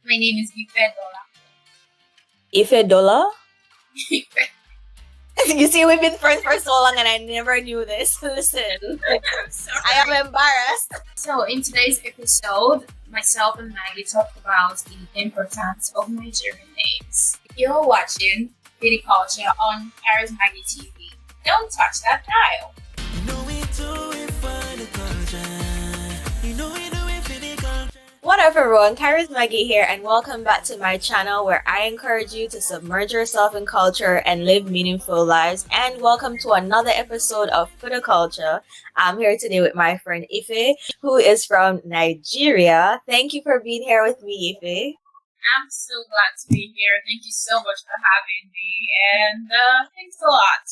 My name is Ifedolapo. Ifedola? You see, we've been friends for so long and I never knew this. Listen, I am embarrassed. So in today's episode, myself and Maggie talk about the importance of Nigerian names. You're watching Culcha on CharisMaggietv. Don't touch that dial. What up everyone, CharisMaggie here and welcome back to my channel where I encourage you to submerge yourself in culture and live meaningful lives, and welcome to another episode of Culcha. I'm here today with my friend Ife, who is from Nigeria. Thank you for being here with me, Ife. I'm so glad to be here. Thank you so much for having me, and thanks a lot.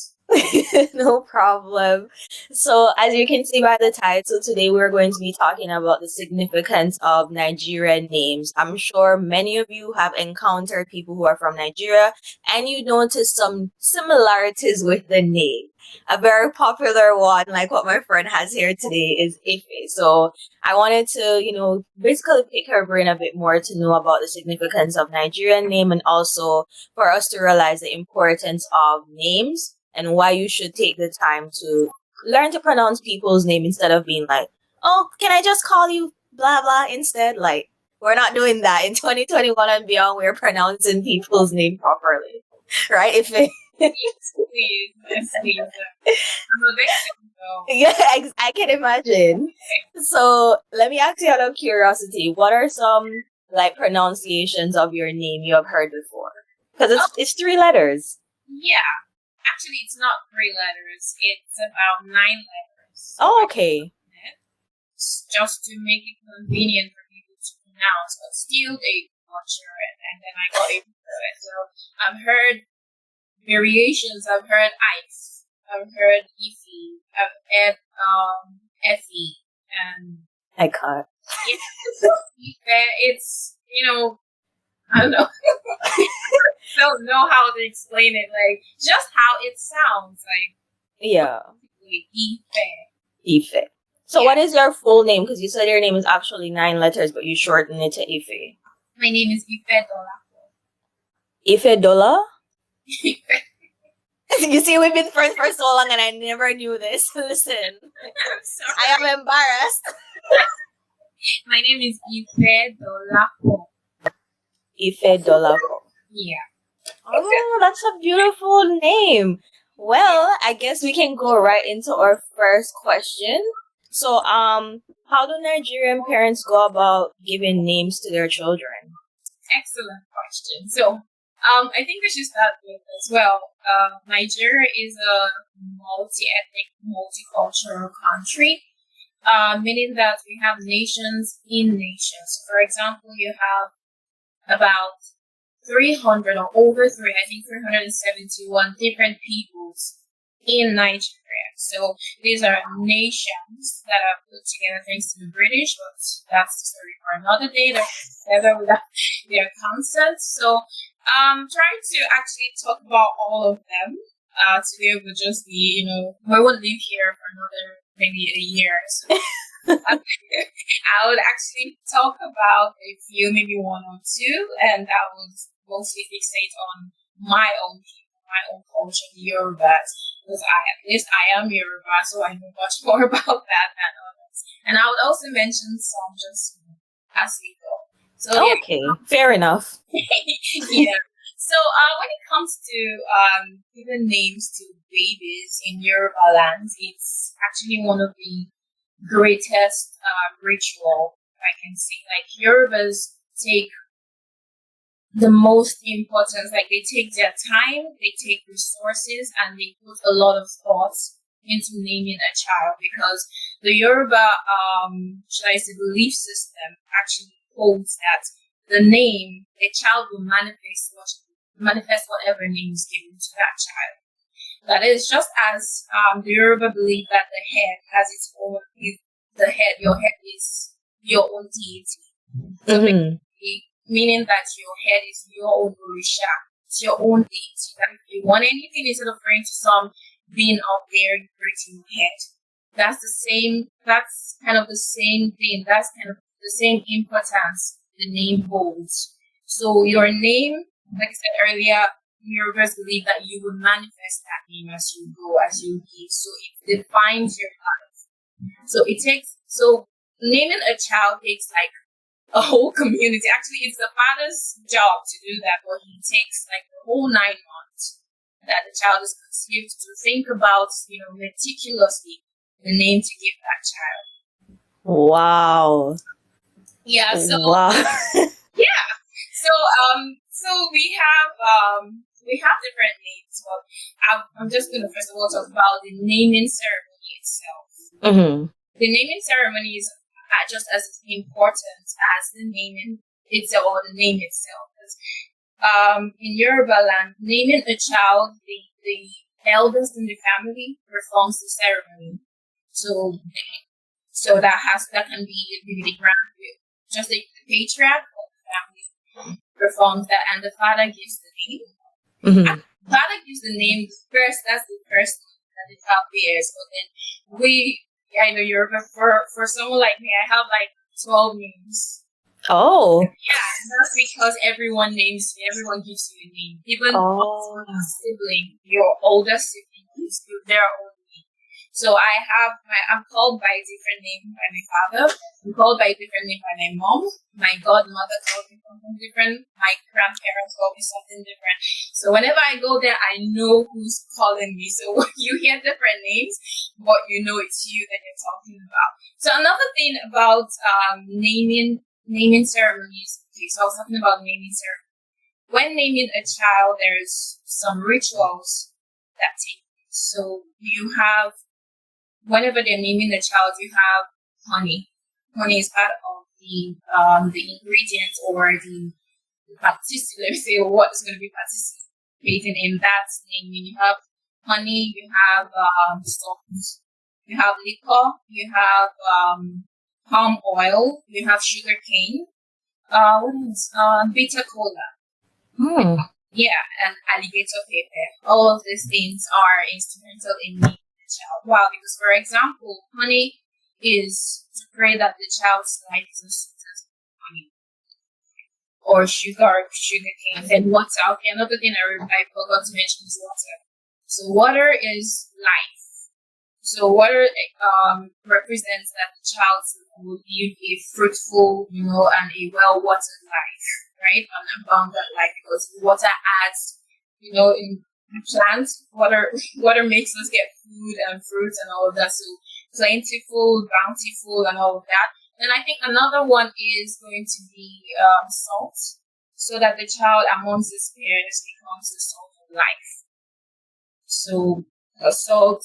No problem. So, as you can see by the title, today we're going to be talking about the significance of Nigerian names. I'm sure many of you have encountered people who are from Nigeria and you notice some similarities with the name. A very popular one, like what my friend has here today, is Ife. So I wanted to, basically pick her brain a bit more to know about the significance of Nigerian name, and also for us to realize the importance of names and why you should take the time to learn to pronounce people's name instead of being like, oh, can I just call you blah blah instead? Like, we're not doing that. In 2021 and beyond, we're pronouncing people's name properly. Right? Yes, please. Yes, please. I'm a victim, though. Yeah, I can imagine. So let me ask you out of curiosity, what are some pronunciations of your name you have heard before? Because it's 3 letters. Yeah. Actually, it's not 3 letters. It's about 9 letters. Oh, okay. Just to make it convenient for people to pronounce, but still they butcher it, and then I got into it. So I've heard variations. I've heard ice. I've heard Ify. I've heard Effie, and I can't. It's I don't know. Don't know how to explain it. Like, just how it sounds. Like, yeah. Ife. Ife. So what is your full name? Because you said your name is actually 9 letters, but you shorten it to Ife. My name is Ifedolapo. Ifedola? You see, we've been friends for so long and I never knew this. Listen, I am embarrassed. My name is Ifedolapo. Ifedolapo. Yeah. Oh, that's a beautiful name. Well, I guess we can go right into our first question. So, how do Nigerian parents go about giving names to their children? Excellent question. So, I think we should start with as well. Nigeria is a multi-ethnic, multicultural country, meaning that we have nations in nations. For example, you have about 300 or over 371 different peoples in Nigeria. So these are nations that are put together thanks to the British, but that's the story for another day. They're together without their consent. So trying to actually talk about all of them today would just be, we would live here for another maybe a year. So I would actually talk about a few, maybe 1 or 2, and I would mostly fixate on my own people, my own culture, the Yorubas, because I am Yoruba, so I know much more about that than others. And I would also mention some just as we go. So okay, fair enough. Yeah. So when it comes to giving names to babies in Yoruba lands, it's actually one of the greatest ritual I can see. Like, Yorubas take the most importance, like they take their time, they take resources, and they put a lot of thought into naming a child, because the Yoruba, should I say, belief system actually holds that the name, the child will manifest whatever name is given to that child. That is just as the Yoruba believe that the head has its own, your head is your own deity. So basically, meaning that your head is your own orisha, it's your own deity. That if you want anything, instead of praying to some being out there, you pray to your head. That's kind of the same thing. That's kind of the same importance the name holds. So your name, like I said earlier, Yorubas believe that you will manifest that name as you go, as you give. So it defines your life. So naming a child takes like a whole community. Actually, it's the father's job to do that, but he takes like the whole 9 months that the child is conceived to think about, meticulously the name to give that child. Wow. Yeah. So wow. yeah. So we have different names, but I'm just gonna first of all talk about the naming ceremony itself. Mm-hmm. The naming ceremonies are just as important as the naming itself or the name itself. In Yoruba land, naming a child, the eldest in the family performs the ceremony. So that can be the grandparent, just the patriarch of the family performs that, and the father gives the name. Mm-hmm. And the father gives the name first. That's the first name that the child bears. But then I know Yoruba, for someone like me, I have like 12 names. Oh. Yeah, that's because everyone gives you a name. Even your sibling, your older sibling gives you their own name. So I'm called by a different name by my father. I'm called by a different name by my mom. My godmother calls me something different. My grandparents call me something different. So whenever I go there, I know who's calling me. So you hear different names, but you know it's you that you're talking about. So another thing about naming ceremonies. Okay, so I was talking about naming ceremony. When naming a child, there's some rituals that take place. So you have, whenever they're naming the child, you have honey. Honey is part of the ingredients or the let me say what is going to be participating in that naming. You have honey, you have salt, you have liquor, you have palm oil, you have sugar cane, what else? Bitter cola. Hmm. Yeah, and alligator paper. All of these things are instrumental in naming the child. Wow, because for example, honey is to pray that the child's life is as sweet as honey. Or sugar cane. Then water. Okay, another thing I forgot to mention is water. So water is life. So water represents that the child will live a fruitful, and a well-watered life, right? An abundant life, because water adds, in plants, water makes us get food and fruits and all of that. So plentiful, bountiful, and all of that. And I think another one is going to be salt, so that the child amongst his peers becomes the salt of life. So salt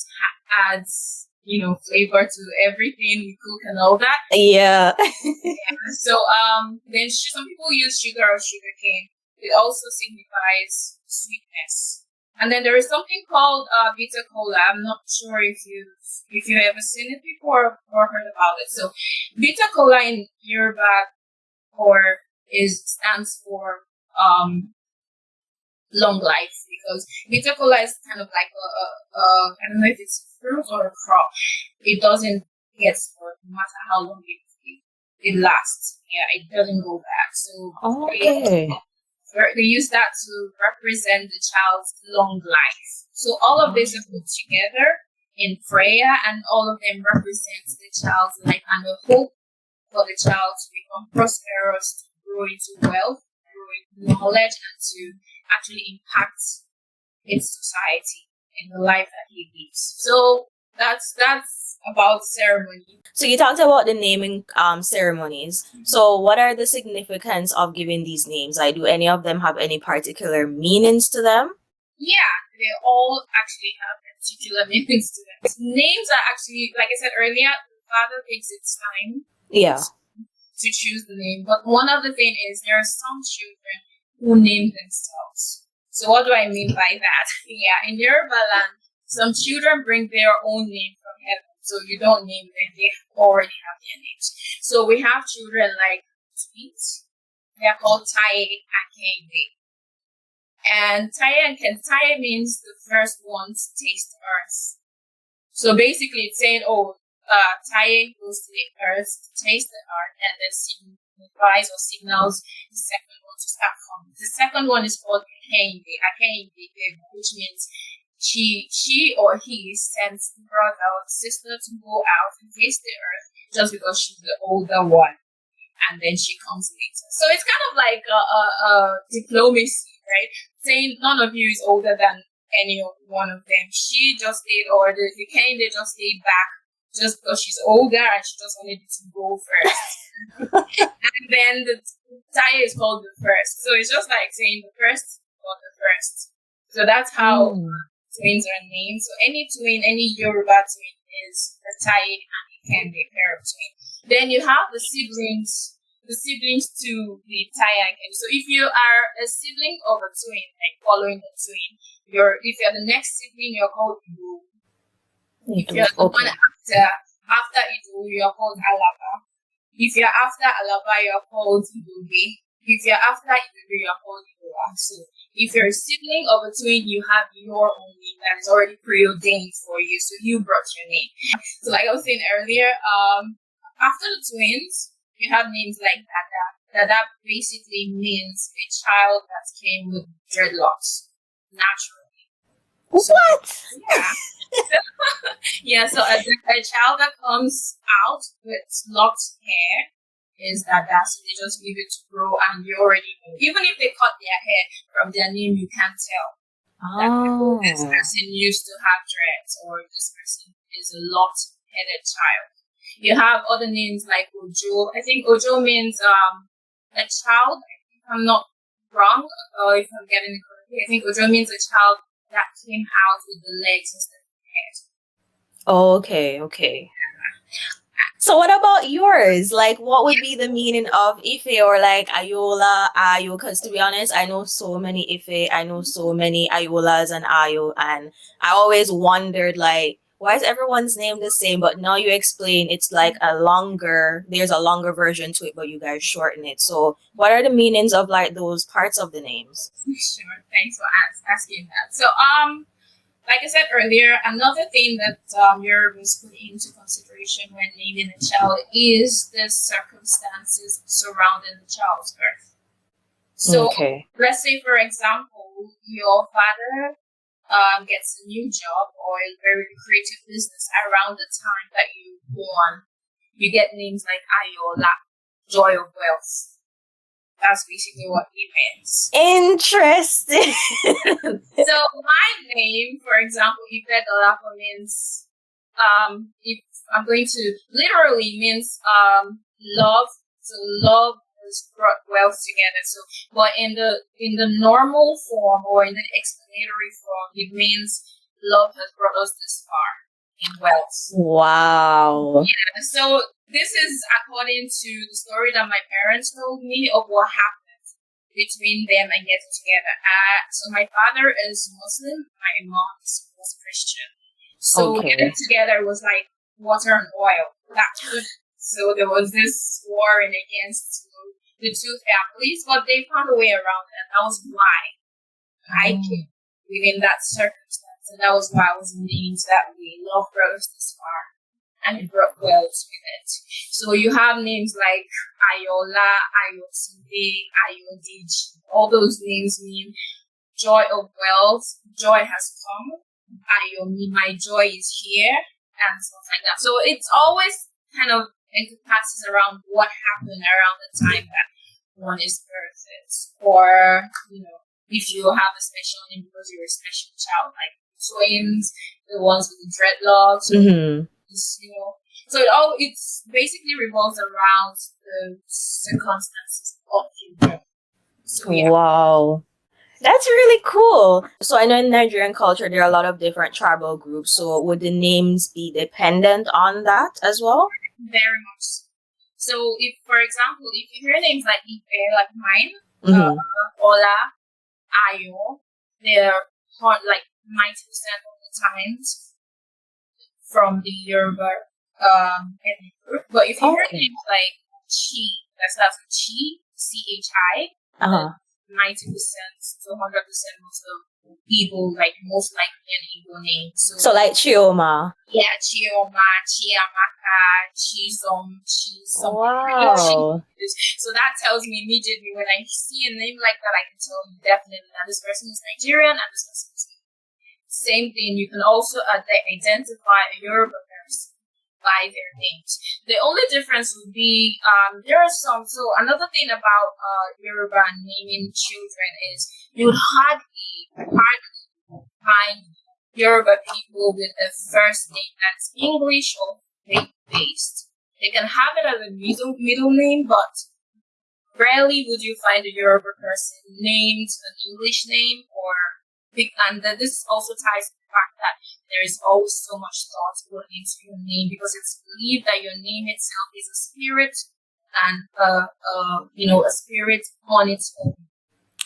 adds, flavor to everything we cook and all that. Yeah. So then some people use sugar or sugar cane. It also signifies sweetness. And then there is something called bitter cola. I'm not sure if you've ever seen it before or heard about it. So bitter cola in Yoruba stands for long life, because bitter cola is kind of like I don't know if it's a fruit or a crop. It doesn't get spoiled no matter how long it lasts. Yeah, it doesn't go bad. So they use that to represent the child's long life. So all of this is put together in prayer, and all of them represents the child's life and the hope for the child to become prosperous, to grow into wealth, grow into knowledge, and to actually impact its society in the life that he lives. So that's about ceremony. So you talked about the naming ceremonies. So what are the significance of giving these names? Like, do any of them have any particular meanings to them? Yeah, they all actually have particular meanings to them. Names are actually, like I said earlier, the father takes its time. Yeah. To choose the name. But one other thing is there are some children who name themselves. So what do I mean by that? Yeah, in Yoruba land, some children bring their own name from heaven. So you don't name them, they already have their names. So we have children like twins. They're called Taye and Kende. And Taye means the first one to taste earth. So basically it's saying, Taye goes to the earth to taste the earth, and then signifies or signals the second one to start The second one is called Akende, which means she or he sends the brother or sister to go out and face the earth just because she's the older one, and then she comes later. So it's kind of like a diplomacy, right? Saying none of you is older than any of one of them. She just stayed, or the Kende just stayed back just because she's older and she just wanted to go first. And then the Taye is called the first. So it's just like saying the first, not the first. So that's how twins are named. So any twin, any Yoruba twin is the Taye and the Kende pair of twin. Then you have the siblings to the Taye and Kende. So if you are a sibling of a twin, like following the twin, if you're the next sibling, you're called Ibu. If you're the one after Ibu, you're called Alaba. If you're after Alaba, you're called Idobe. If you're after Idobe, you're called Idoba. So if you're a sibling of a twin, you have your own name that is already preordained for you. So you brought your name. So like I was saying earlier, after the twins, you have names like Dada. Dada basically means a child that came with dreadlocks naturally. What? Yeah. Yeah, so a child that comes out with locked hair is Dada. So they just leave it to grow, and you already know. Even if they cut their hair, from their name, you can't tell that this person used to have dreads, or this person is a locked-headed child. You have other names like Ojo. I think Ojo means a child. If I'm not wrong, or if I'm getting it correctly, I think Ojo means a child that came out with the legs instead of the head. Oh, okay. So what about yours? Like, what would be the meaning of Ife or like Ayola, Ayo? Because to be honest, I know so many Ife, I know so many Ayolas and Ayo, and I always wondered like, why is everyone's name the same? But now you explain it's like there's a longer version to it, but you guys shorten it. So what are the meanings of like those parts of the names? Sure, thanks for asking that. So like I said earlier, another thing that Yorubas put into consideration when naming a child is the circumstances surrounding the child's birth. So, let's say, for example, your father gets a new job or a very lucrative business around the time that you're born. You get names like Ayola, joy of wealth. That's basically what he means. Interesting. So my name, for example, Ifedolapo means if I'm going to literally means love. So love has brought wealth together. So but in the normal form or in the explanatory form, it means love has brought us this far in wealth. Wow. Yeah. So this is according to the story that my parents told me of what happened between them and getting together. So my father is Muslim, my mom was Christian. So getting together was like water and oil. So there was this warring against the two families, but they found a way around it. That was why I came within that circumstance, and that was why I was named that way. Love brought us this far, and it brought wealth with it. So you have names like Ayola, Ayotide, Ayodij. All those names mean joy of wealth. Joy has come. Ayomi, my joy is here, and stuff like that. So it's always kind of encompasses around what happened around the time that one is birthed, or if you have a special name because you're a special child, like twins, the ones with the dreadlocks. So it basically revolves around the circumstances of your birth. So, yeah. Wow. That's really cool. So I know in Nigerian culture there are a lot of different tribal groups. So would the names be dependent on that as well? Very much. So if, for example, if you hear names like Ife, like mine, Ola, Ayo, they're like 90% of the times from the Yoruba ethnic group. But if you hear names like Chi, that starts with Chi, CHI, 90% to 100% most of Igbo, like most likely an Igbo name. So like Chioma. Yeah, Chioma, Chiamaka, Chisom. Wow. So that tells me immediately when I see a name like that, I can tell you definitely that this person is Nigerian and this person is Igbo. Same thing, you can also identify a Yoruba person by their names. The only difference would be there are some. So another thing about Yoruba naming children is you would hardly find Yoruba people with a first name that's English or faith-based. They can have it as a middle name, but rarely would you find a Yoruba person named an English name and this also ties to the fact that there is always so much thought put into your name because it's believed that your name itself is a spirit and a spirit on its own.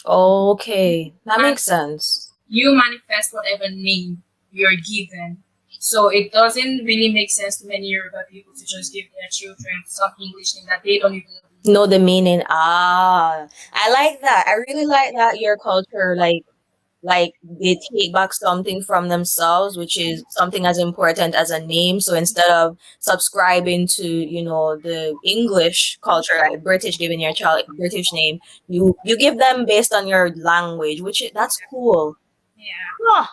Okay, that makes sense. You manifest whatever name you're given. So it doesn't really make sense to many Yoruba people to just give their children some English name that they don't even know the meaning. I like that. I really like that your culture, like they take back something from themselves, which is something as important as a name. So instead of subscribing to, the English culture, like British, giving your child a British name, you give them based on your language, that's cool. Yeah.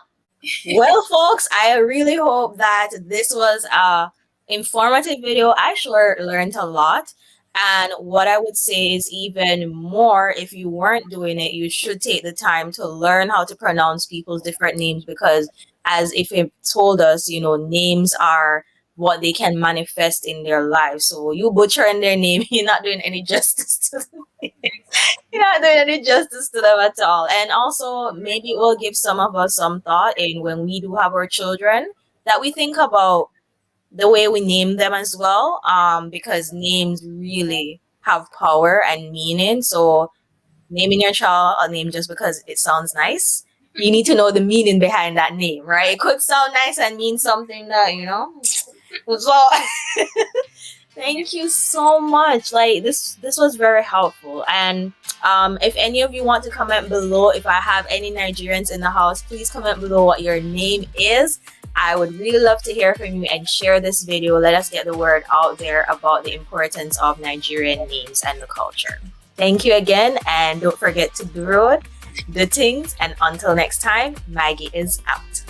Well, folks, I really hope that this was a informative video. I sure learned a lot. And what I would say is even more, if you weren't doing it, you should take the time to learn how to pronounce people's different names because as if it told us, names are what they can manifest in their lives. So you butchering their name, you're not doing any justice to them. You're not doing any justice to them at all. And also maybe it will give some of us some thought in when we do have our children that we think about the way we name them as well, because names really have power and meaning. So naming your child a name just because it sounds nice, you need to know the meaning behind that name, right? It could sound nice and mean something that, So thank you so much. Like this was very helpful. And if any of you want to comment below, if I have any Nigerians in the house, please comment below what your name is. I would really love to hear from you and share this video. Let us get the word out there about the importance of Nigerian names and the culture. Thank you again, and don't forget to do road, do things, and until next time, Maggie is out.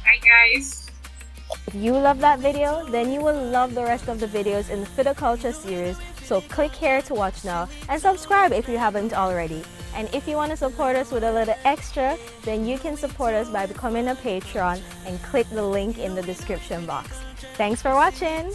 Bye guys. If you love that video, then you will love the rest of the videos in the Ifedolapo series, so click here to watch now and subscribe if you haven't already. And if you want to support us with a little extra, then you can support us by becoming a Patreon and click the link in the description box. Thanks for watching!